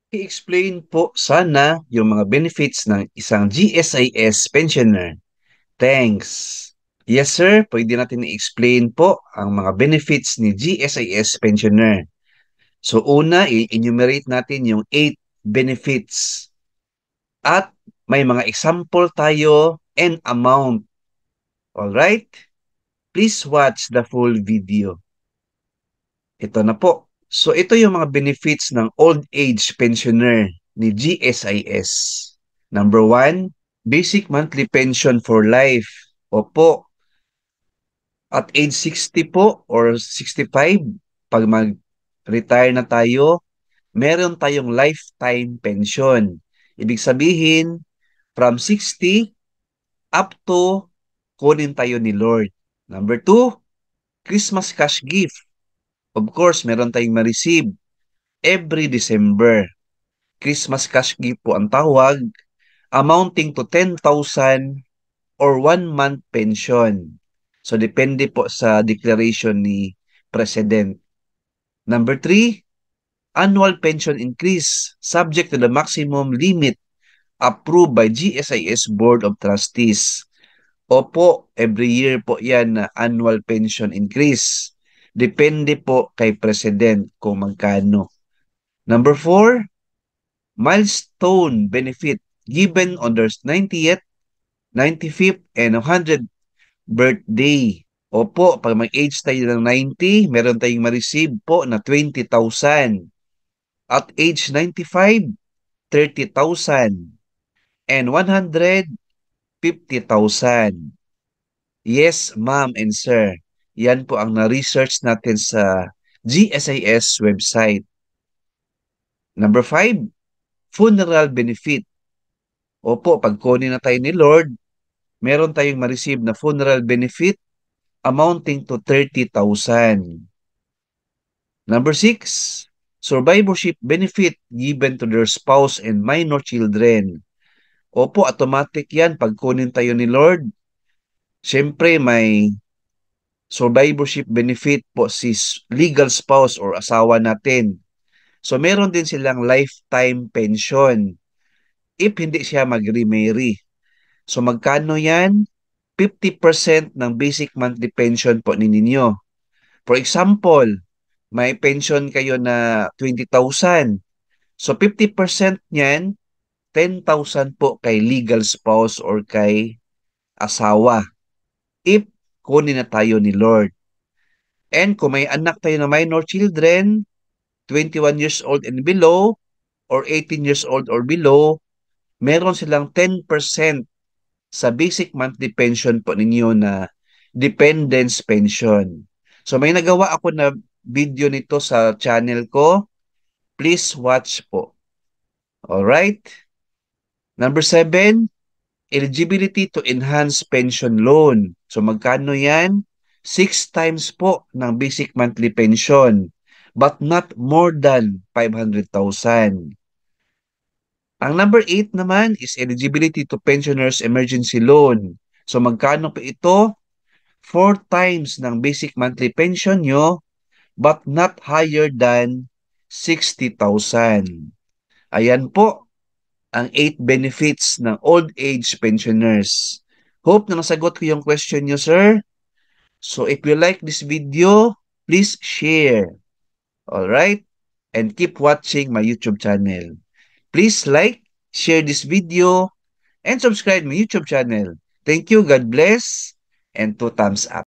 I-explain po sana yung mga benefits ng isang GSIS pensioner. Thanks. Yes sir, pwede natin i-explain po ang mga benefits ni GSIS pensioner. So una, i-enumerate natin yung 8 benefits. At may mga example tayo and amount. Alright? Please watch the full video. Ito na po. So ito yung mga benefits ng old age pensioner ni GSIS. Number one, basic monthly pension for life. Opo, at age 60 po or 65, pag mag-retire na tayo, meron tayong lifetime pension. Ibig sabihin, from 60 up to kunin tayo ni Lord. Number two, Christmas cash gift. Of course, meron tayong ma-receive every December. Christmas cash gift po ang tawag, amounting to 10,000 or 1 month pension. So, depende po sa declaration ni President. Number three, annual pension increase subject to the maximum limit approved by GSIS Board of Trustees. Opo, every year po yan na annual pension increase. Depende po kay President kung magkano. Number four, milestone benefit given on their 90th, 95th, and 100th birthday. Opo, pag mag-age tayo ng 90, meron tayong ma-receive po na 20,000. At age 95, 30,000. And 100, 50,000. Yes, ma'am and sir. Yan po ang na-research natin sa GSIS website. Number 5, funeral benefit. Opo, pag kunin na tayo ni Lord, meron tayong ma-receive na funeral benefit amounting to 30,000. Number 6, survivorship benefit given to their spouse and minor children. Opo, automatic yan pag kunin tayo ni Lord. Siyempre, may survivorship benefit po si legal spouse or asawa natin. So, meron din silang lifetime pension if hindi siya mag-remarry. So, magkano yan? 50% ng basic monthly pension po ninyo. For example, may pension kayo na 20,000. So, 50% niyan, 10,000 po kay legal spouse or kay asawa. If kunin na tayo ni Lord. And kung may anak tayo na minor children, 21 years old and below, or 18 years old or below, meron silang 10% sa basic monthly pension po ninyo na dependence pension. So may nagawa ako na video nito sa channel ko. Please watch po. Alright? Number 7, eligibility to enhance pension loan. So magkano yan? 6 times po ng basic monthly pension, but not more than 500,000. Ang number 8 naman is eligibility to pensioners emergency loan. So magkano po ito? 4 times ng basic monthly pension nyo, but not higher than 60,000. Ayan po ang 8 benefits ng old age pensioners. Hope na nasagot ko yung question nyo, sir. So if you like this video, please share. Alright? And keep watching my YouTube channel. Please like, share this video, and subscribe my YouTube channel. Thank you, God bless, and 2 thumbs up.